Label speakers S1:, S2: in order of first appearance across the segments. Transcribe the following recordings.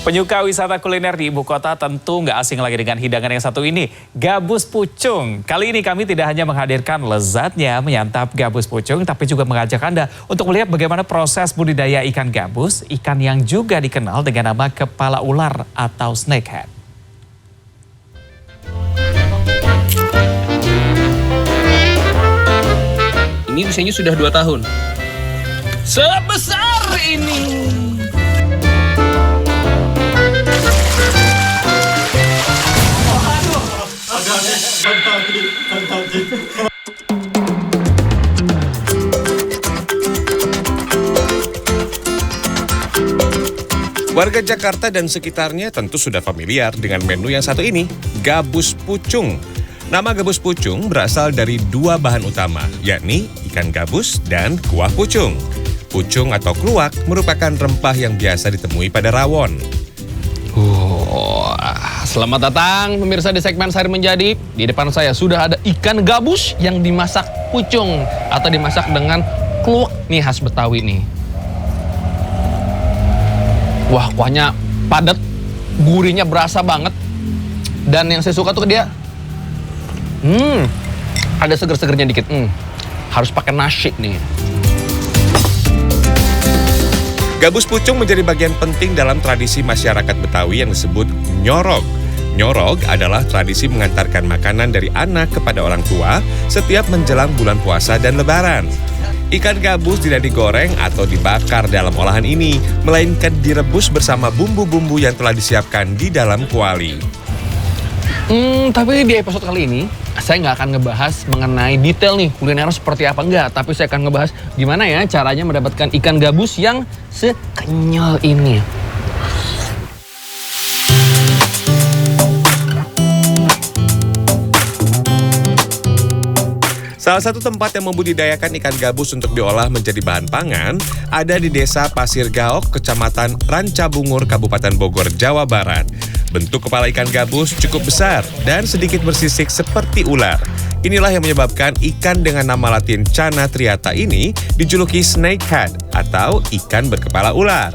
S1: Penyuka wisata kuliner di ibu kota tentu nggak asing lagi dengan hidangan yang satu ini, gabus pucung. Kali ini kami tidak hanya menghadirkan lezatnya menyantap gabus pucung, tapi juga mengajak Anda untuk melihat bagaimana proses budidaya ikan gabus, ikan yang juga dikenal dengan nama kepala ular atau snakehead.
S2: Ini usianya sudah 2 tahun. Sebesar ini.
S3: Warga Jakarta dan sekitarnya tentu sudah familiar dengan menu yang satu ini, gabus pucung. Nama gabus pucung berasal dari 2 bahan utama, yakni ikan gabus dan kuah pucung. Pucung atau kluwak merupakan rempah yang biasa ditemui pada rawon.
S2: Selamat datang pemirsa di segmen Sehari Menjadi. Di depan saya sudah ada ikan gabus yang dimasak pucung atau dimasak dengan kluwak nih khas Betawi nih. Wah, kuahnya padat, gurihnya berasa banget. Dan yang saya suka tuh dia ada seger-segernya dikit. Harus pakai nasi nih.
S3: Gabus pucung menjadi bagian penting dalam tradisi masyarakat Betawi yang disebut nyorog. Nyorog adalah tradisi mengantarkan makanan dari anak kepada orang tua setiap menjelang bulan puasa dan lebaran. Ikan gabus tidak digoreng atau dibakar dalam olahan ini, melainkan direbus bersama bumbu-bumbu yang telah disiapkan di dalam kuali.
S2: Tapi di episode kali ini, saya nggak akan ngebahas mengenai detail nih kuliner seperti apa enggak. Tapi saya akan ngebahas gimana ya caranya mendapatkan ikan gabus yang sekenyal ini.
S3: Salah satu tempat yang membudidayakan ikan gabus untuk diolah menjadi bahan pangan ada di Desa Pasir Gaok, Kecamatan Rancabungur, Kabupaten Bogor, Jawa Barat. Bentuk kepala ikan gabus cukup besar dan sedikit bersisik seperti ular. Inilah yang menyebabkan ikan dengan nama latin Channa triata ini dijuluki snakehead atau ikan berkepala ular.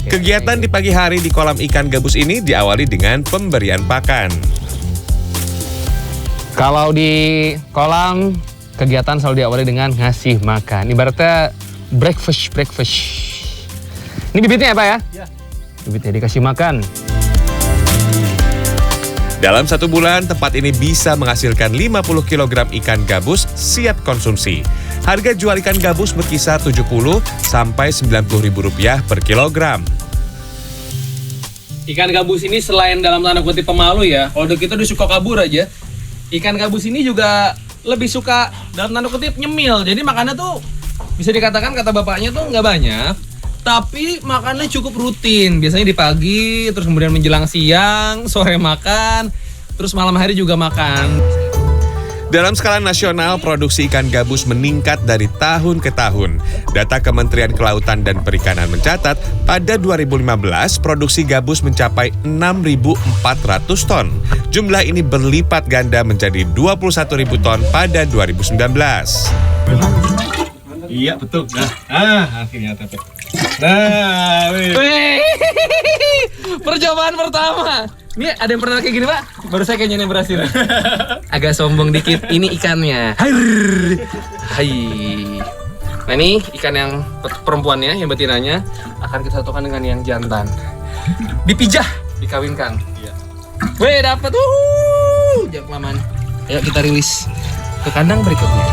S3: Kegiatan di pagi hari di kolam ikan gabus ini diawali dengan pemberian pakan.
S2: Kalau di kolam, kegiatan selalu diawali dengan ngasih makan. Ibaratnya breakfast. Ini bibitnya ya Pak ya? Iya. Bibitnya dikasih makan.
S3: Dalam 1 bulan, tempat ini bisa menghasilkan 50 kg ikan gabus siap konsumsi. Harga jual ikan gabus berkisar 70 sampai 90 ribu rupiah per kilogram.
S2: Ikan gabus ini selain dalam tanda kutip pemalu ya, kalau kita udah suka kabur aja, ikan gabus ini juga lebih suka dalam tanda kutip nyemil. Jadi makannya tuh bisa dikatakan kata bapaknya tuh nggak banyak, tapi makannya cukup rutin. Biasanya di pagi, terus kemudian menjelang siang, sore makan, terus malam hari juga makan.
S3: Dalam skala nasional, produksi ikan gabus meningkat dari tahun ke tahun. Data Kementerian Kelautan dan Perikanan mencatat, pada 2015 produksi gabus mencapai 6.400 ton. Jumlah ini berlipat ganda menjadi 21.000 ton pada 2019.
S4: Iya betul. Akhirnya dapat.
S2: Percobaan pertama. Ini ada yang pernah kayak gini Pak? Baru saya kayaknya yang berhasil. Agak sombong dikit. Ini ikannya. Hai. Nah ini ikan yang perempuannya, yang betinanya akan kita satukan dengan yang jantan. Dipijah, dikawinkan. Iya. Weh dapat. Jangan kelamaan. Ayo kita rilis ke kandang berikutnya.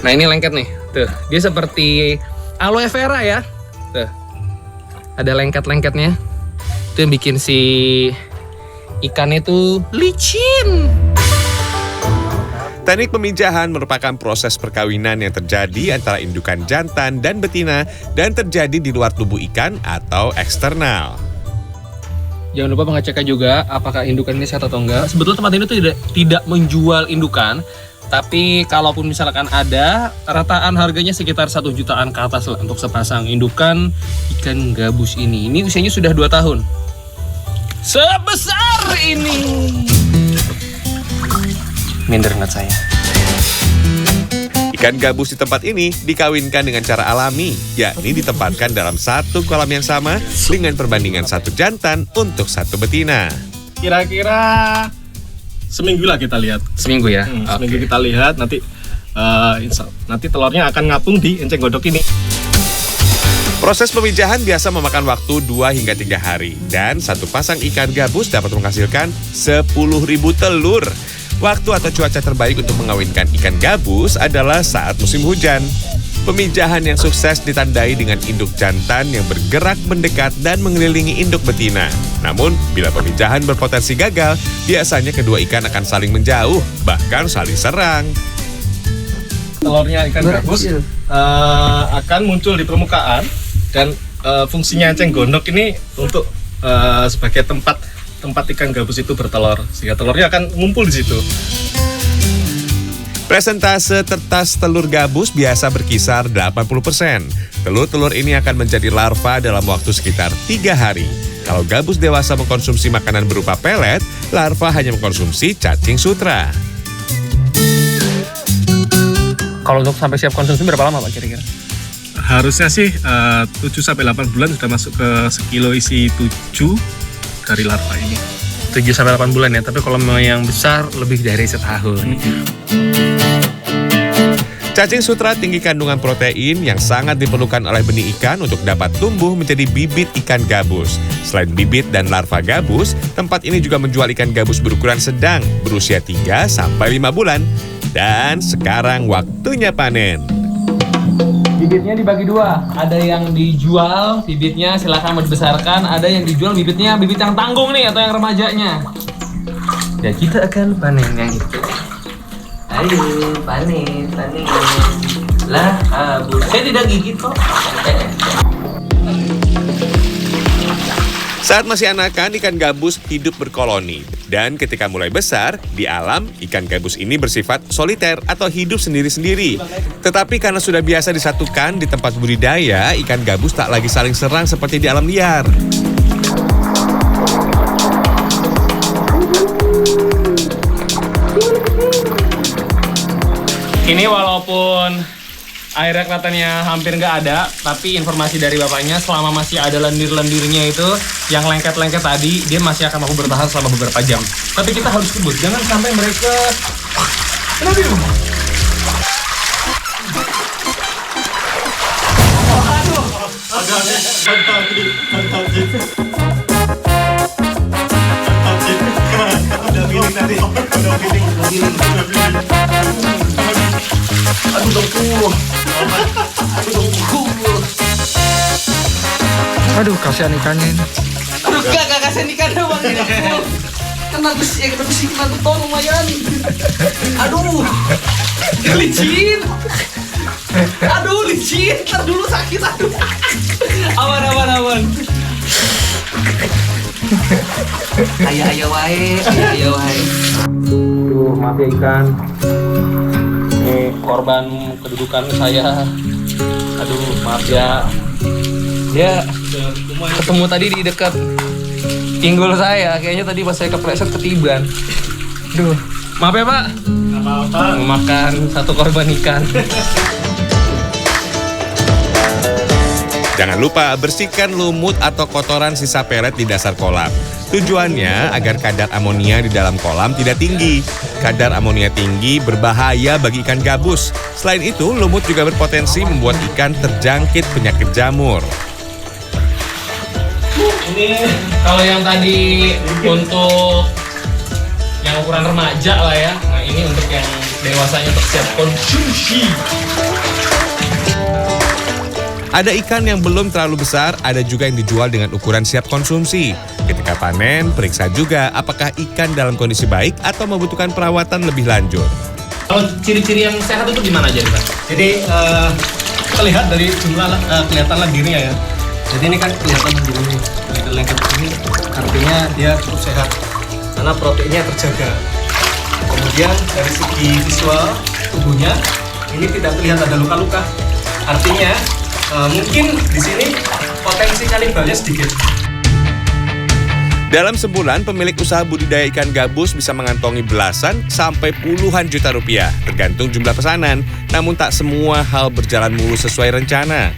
S2: Nah ini lengket nih, tuh dia seperti aloe vera ya, tuh ada lengket-lengketnya, itu yang bikin si ikannya tuh licin.
S3: Teknik pemijahan merupakan proses perkawinan yang terjadi antara indukan jantan dan betina dan terjadi di luar tubuh ikan atau eksternal.
S2: Jangan lupa mengeceknya juga apakah indukan ini sehat atau enggak. Sebetulnya tempat ini tuh tidak menjual indukan. Tapi kalaupun misalkan ada, rataan harganya sekitar 1 jutaan ke atas lah untuk sepasang indukan ikan gabus ini. Ini usianya sudah 2 tahun. Sebesar ini. Minder nggak saya?
S3: Ikan gabus di tempat ini dikawinkan dengan cara alami, yakni ditempatkan dalam satu kolam yang sama dengan perbandingan satu jantan untuk satu betina.
S4: Kira-kira seminggu lah kita lihat.
S2: Seminggu ya?
S4: Seminggu kita lihat, nanti nanti telurnya akan ngapung di enceng godok ini.
S3: Proses pemijahan biasa memakan waktu 2 hingga 3 hari dan satu pasang ikan gabus dapat menghasilkan 10.000 telur. Waktu atau cuaca terbaik untuk mengawinkan ikan gabus adalah saat musim hujan. Pemijahan yang sukses ditandai dengan induk jantan yang bergerak mendekat dan mengelilingi induk betina. Namun, bila pemijahan berpotensi gagal, biasanya kedua ikan akan saling menjauh, bahkan saling serang.
S4: Telurnya ikan gabus akan muncul di permukaan dan fungsinya enceng gondok ini untuk sebagai tempat ikan gabus itu bertelur, sehingga telurnya akan ngumpul di situ.
S3: Presentase tertas telur gabus biasa berkisar 80%. Telur-telur ini akan menjadi larva dalam waktu sekitar 3 hari. Kalau gabus dewasa mengkonsumsi makanan berupa pelet, larva hanya mengkonsumsi cacing sutra.
S2: Kalau untuk sampai siap konsumsi berapa lama Pak kira-kira?
S4: Harusnya sih 7-8 bulan sudah masuk ke sekilo isi 7 dari larva ini.
S2: 7-8 bulan ya, tapi kalau mau yang besar lebih dari setahun.
S3: Cacing sutra tinggi kandungan protein yang sangat diperlukan oleh benih ikan untuk dapat tumbuh menjadi bibit ikan gabus. Selain bibit dan larva gabus, tempat ini juga menjual ikan gabus berukuran sedang, berusia 3-5 bulan. Dan sekarang waktunya panen.
S2: Bibitnya dibagi dua, ada yang dijual bibitnya silakan mau dibesarkan, ada yang dijual bibitnya bibit yang tanggung nih atau yang remajanya. Ya kita akan panen yang itu. Ayo panen. Lah, Bu, saya tidak gigit kok.
S3: Saat masih anakan, ikan gabus hidup berkoloni. Dan ketika mulai besar, di alam, ikan gabus ini bersifat soliter atau hidup sendiri-sendiri. Tetapi karena sudah biasa disatukan di tempat budidaya, ikan gabus tak lagi saling serang seperti di alam liar.
S2: Ini walaupun airnya kelihatannya hampir nggak ada, tapi informasi dari bapaknya selama masih ada lendir-lendirnya itu, yang lengket-lengket tadi, dia masih akan mampu bertahan selama beberapa jam. Tapi kita harus kebut, jangan sampai mereka... Aduh, kasihan ikannya ini.
S5: Aduh, gak kasihan ikannya bang. Kena besi, kena beton lumayan. Aduh, licin. Aduh, licin. Ntar dulu sakit, aduh. Aman. Ayah wae.
S2: Aduh, maaf ya ikan. Ini korban kedudukan saya. Aduh, maaf ya. Dia ketemu tadi di dekat pinggul saya. Kayaknya tadi pas saya kepleset ketiban. Aduh, maaf ya Pak.
S4: Apa-apa.
S2: Mau makan satu korban ikan.
S3: Jangan lupa bersihkan lumut atau kotoran sisa pelet di dasar kolam. Tujuannya agar kadar amonia di dalam kolam tidak tinggi. Kadar amonia tinggi berbahaya bagi ikan gabus. Selain itu, lumut juga berpotensi membuat ikan terjangkit penyakit jamur.
S2: Ini kalau yang tadi untuk yang ukuran remaja lah ya. Nah ini untuk yang dewasanya untuk siap konsumsi.
S3: Ada ikan yang belum terlalu besar, ada juga yang dijual dengan ukuran siap konsumsi. Ketika panen, periksa juga apakah ikan dalam kondisi baik atau membutuhkan perawatan lebih lanjut.
S2: Kalau ciri-ciri yang sehat itu gimana aja Pak?
S4: Jadi terlihat dari jumlah kelihatan lendirnya ya. Jadi ini kan kelihatan lendirnya, kelihatan lengket ini, artinya dia cukup sehat karena proteinnya terjaga. Kemudian dari segi visual tubuhnya ini tidak terlihat ada luka-luka, artinya mungkin di sini potensi kanibalnya sedikit.
S3: Dalam sebulan, pemilik usaha budidaya ikan gabus bisa mengantongi belasan sampai puluhan juta rupiah, tergantung jumlah pesanan. Namun tak semua hal berjalan mulus sesuai rencana.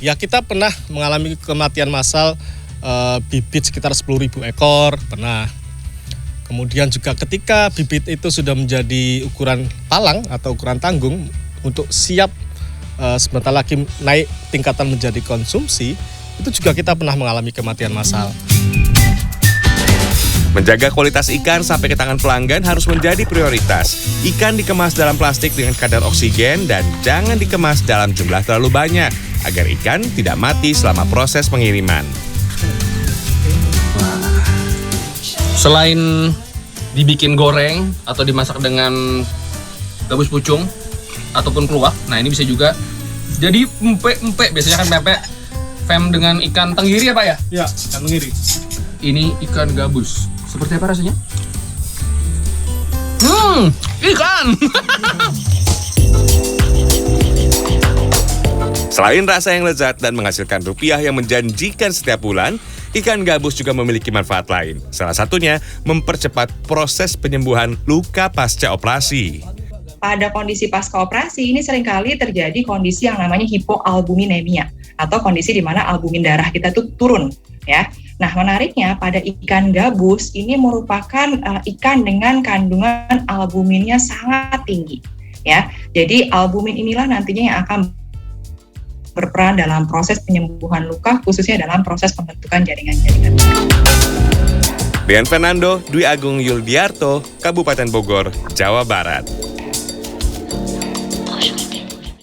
S4: Ya kita pernah mengalami kematian massal bibit sekitar 10.000 ekor, pernah. Kemudian juga ketika bibit itu sudah menjadi ukuran palang atau ukuran tanggung untuk siap sebentar lagi naik tingkatan menjadi konsumsi, itu juga kita pernah mengalami kematian massal.
S3: Menjaga kualitas ikan sampai ke tangan pelanggan harus menjadi prioritas. Ikan dikemas dalam plastik dengan kadar oksigen dan jangan dikemas dalam jumlah terlalu banyak agar ikan tidak mati selama proses pengiriman.
S2: Selain dibikin goreng atau dimasak dengan gabus pucung ataupun keluak, nah ini bisa juga jadi empek-empek. Biasanya kan pempek fem dengan ikan tenggiri ya Pak ya?
S4: Ya, ikan tenggiri.
S2: Ini ikan gabus. Seperti apa rasanya? Ikan!
S3: Selain rasa yang lezat dan menghasilkan rupiah yang menjanjikan setiap bulan, ikan gabus juga memiliki manfaat lain. Salah satunya mempercepat proses penyembuhan luka pasca operasi.
S6: Pada kondisi pasca operasi ini seringkali terjadi kondisi yang namanya hipoalbuminemia atau kondisi di mana albumin darah kita tuh turun ya. Nah, menariknya pada ikan gabus ini merupakan ikan dengan kandungan albuminnya sangat tinggi ya. Jadi albumin inilah nantinya yang akan berperan dalam proses penyembuhan luka khususnya dalam proses pembentukan jaringan-jaringan.
S3: Rian Fernando, Dwi Agung Yuldiarto, Kabupaten Bogor, Jawa Barat.